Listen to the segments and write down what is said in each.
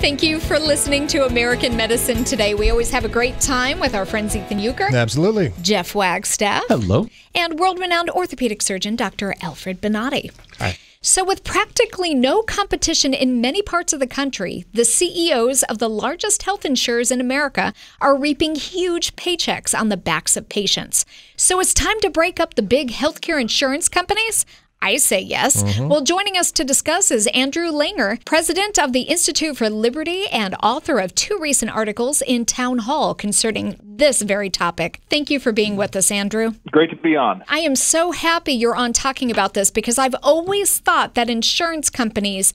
Thank you for listening to American Medicine Today. We always have a great time with our friends Ethan Euchre. Absolutely. Jeff Wagstaff. Hello. And world-renowned orthopedic surgeon Dr. Alfred Bonati. Hi. So with practically no competition in many parts of the country, the CEOs of the largest health insurers in America are reaping huge paychecks on the backs of patients. So it's time to break up the big healthcare insurance companies? I say yes. Well, joining us to discuss is Andrew Langer, president of the Institute for Liberty and author of 2 recent articles in Town Hall concerning this very topic. Thank you for being with us, Andrew. Great to be on. I am so happy you're on talking about this because I've always thought that insurance companies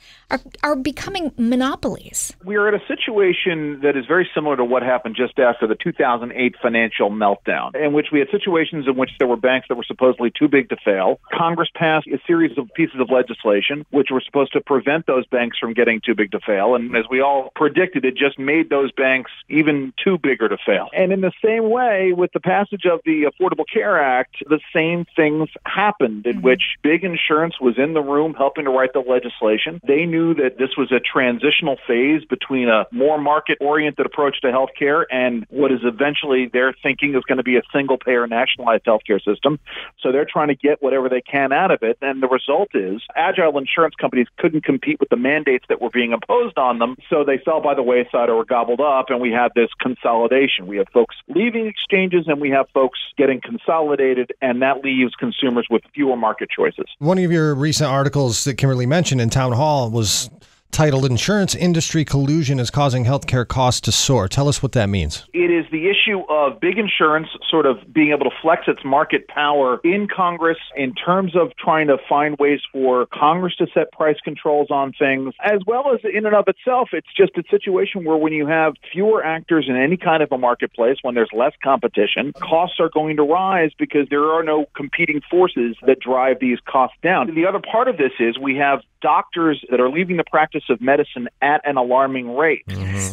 are becoming monopolies. We are at a situation that is very similar to what happened just after the 2008 financial meltdown, in which we had situations in which there were banks that were supposedly too big to fail. Congress passed a series of pieces of legislation which were supposed to prevent those banks from getting too big to fail. And as we all predicted, it just made those banks even too bigger to fail. And in the same way, with the passage of the Affordable Care Act, the same things happened in which big insurance was in the room helping to write the legislation. They knew that this was a transitional phase between a more market-oriented approach to healthcare and what is eventually their thinking is going to be a single-payer nationalized healthcare system. So they're trying to get whatever they can out of it. And the result is agile insurance companies couldn't compete with the mandates that were being imposed on them. So they fell by the wayside or were gobbled up. And we had this consolidation. We have folks leaving exchanges and we have folks getting consolidated. And that leaves consumers with fewer market choices. One of your recent articles that Kimberly mentioned in Town Hall was titled Insurance Industry Collusion is Causing Healthcare Costs to Soar. Tell us what that means. It is the issue of big insurance sort of being able to flex its market power in Congress in terms of trying to find ways for Congress to set price controls on things, as well as in and of itself, it's just a situation where when you have fewer actors in any kind of a marketplace, when there's less competition, costs are going to rise because there are no competing forces that drive these costs down. The other part of this is we have doctors that are leaving the practice of medicine at an alarming rate.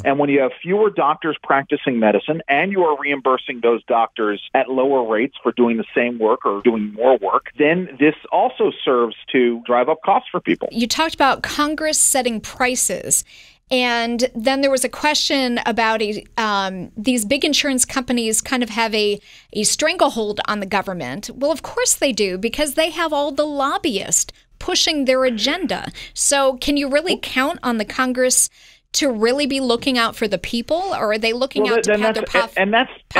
And when you have fewer doctors practicing medicine and you are reimbursing those doctors at lower rates for doing the same work or doing more work, then this also serves to drive up costs for people. You talked about Congress setting prices. And then there was a question about these big insurance companies kind of have a stranglehold on the government. Well, of course they do, because they have all the lobbyists pushing their agenda. So can you really count on the Congress to really be looking out for the people, or are they looking out to pad their pockets? And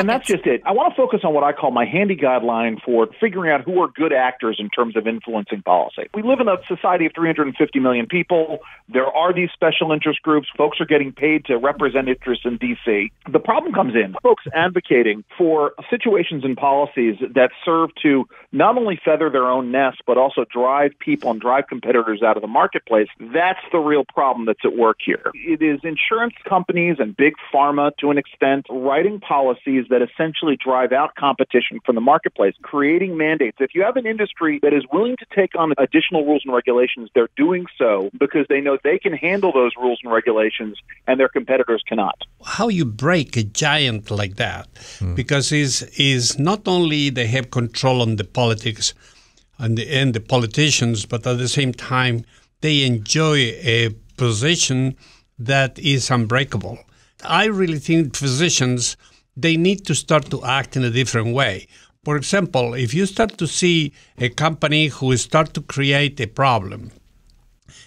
that's just it. I want to focus on what I call my handy guideline for figuring out who are good actors in terms of influencing policy. We live in a society of 350 million people. There are these special interest groups. Folks are getting paid to represent interests in D.C. The problem comes in folks advocating for situations and policies that serve to not only feather their own nest, but also drive people and drive competitors out of the marketplace. That's the real problem that's at work here. It is insurance companies and big pharma, to an extent, writing policies that essentially drive out competition from the marketplace, creating mandates. If you have an industry that is willing to take on additional rules and regulations, they're doing so because they know they can handle those rules and regulations and their competitors cannot. How you break a giant like that? Because is not only they have control on the politics and the politicians, but at the same time, they enjoy a position that is unbreakable. I really think physicians, they need to start to act in a different way. For example, if you start to see a company who start to create a problem,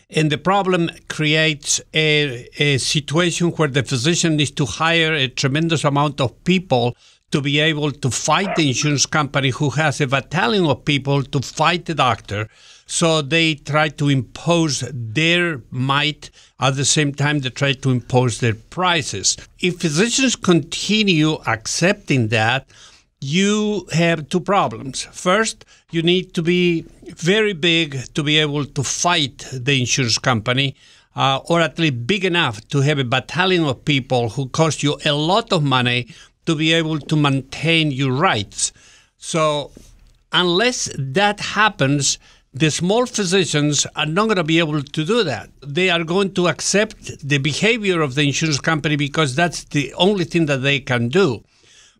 and the problem creates a situation where the physician needs to hire a tremendous amount of people to be able to fight the insurance company who has a battalion of people to fight the doctor. So they try to impose their might. At the same time, they try to impose their prices. If physicians continue accepting that, you have 2 problems. First, you need to be very big to be able to fight the insurance company, or at least big enough to have a battalion of people who cost you a lot of money to be able to maintain your rights. So unless that happens, the small physicians are not going to be able to do that. They are going to accept the behavior of the insurance company because that's the only thing that they can do.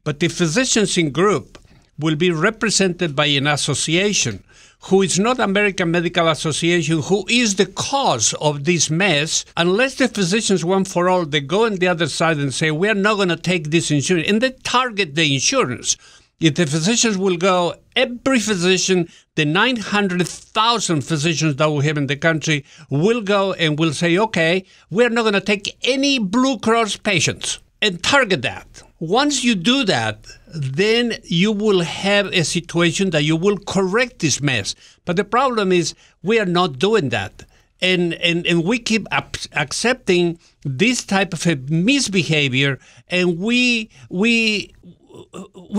But the physicians in group will be represented by an association who is not American Medical Association, who is the cause of this mess, unless the physicians, one for all, they go on the other side and say, we are not going to take this insurance, and they target the insurance. If the physicians will go, every physician, the 900,000 physicians that we have in the country will go and will say, okay, we're not going to take any Blue Cross patients, and target that. Once you do that, then you will have a situation that you will correct this mess. But the problem is we are not doing that. And we keep accepting this type of a misbehavior, and we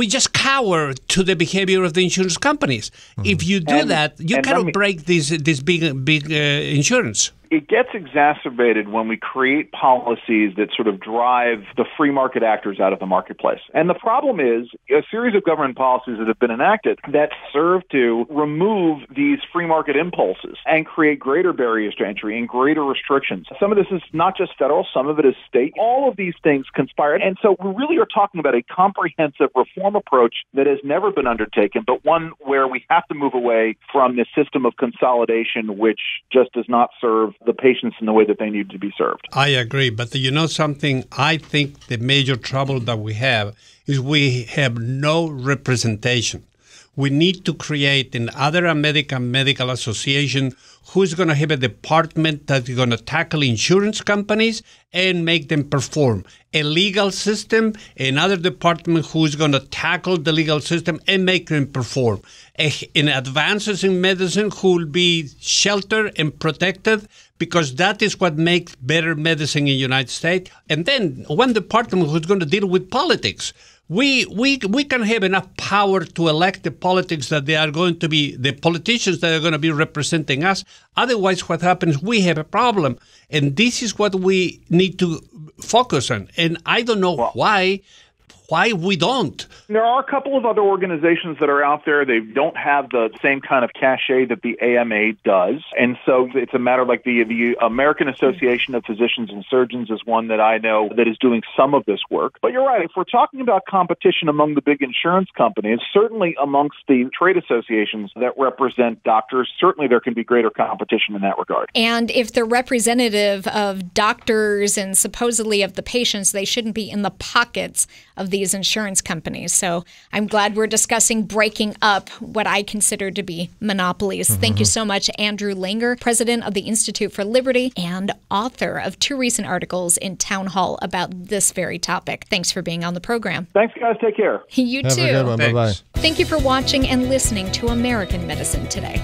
just cower to the behavior of the insurance companies. If you do that, you cannot break this big insurance. It gets exacerbated when we create policies that sort of drive the free market actors out of the marketplace. And the problem is a series of government policies that have been enacted that serve to remove these free market impulses and create greater barriers to entry and greater restrictions. Some of this is not just federal, some of it is state. All of these things conspire. And so we really are talking about a comprehensive reform approach that has never been undertaken, but one where we have to move away from this system of consolidation, which just does not serve the patients in the way that they need to be served. I agree. But you know something? I think the major trouble that we have is we have no representation. We need to create another American Medical Association who's going to have a department that's going to tackle insurance companies and make them perform. A legal system, another department who's going to tackle the legal system and make them perform. In advances in medicine who will be sheltered and protected, because that is what makes better medicine in the United States. And then one department who's going to deal with politics. We can have enough power to elect the politics that they are going to be, the politicians that are going to be representing us. Otherwise, what happens, we have a problem. And this is what we need to focus on. And I don't know why we don't. There are a couple of other organizations that are out there. They don't have the same kind of cachet that the AMA does. And so it's a matter like the American Association of Physicians and Surgeons is one that I know that is doing some of this work. But you're right. If we're talking about competition among the big insurance companies, certainly amongst the trade associations that represent doctors, certainly there can be greater competition in that regard. And if they're representative of doctors and supposedly of the patients, they shouldn't be in the pockets of these insurance companies. So I'm glad we're discussing breaking up what I consider to be monopolies. Thank you so much, Andrew Langer, president of the Institute for Liberty and author of 2 recent articles in Town Hall about this very topic. Thanks for being on the program. Thanks, guys. Take care. You too. Have a good one. Bye-bye. Thank you for watching and listening to American Medicine Today.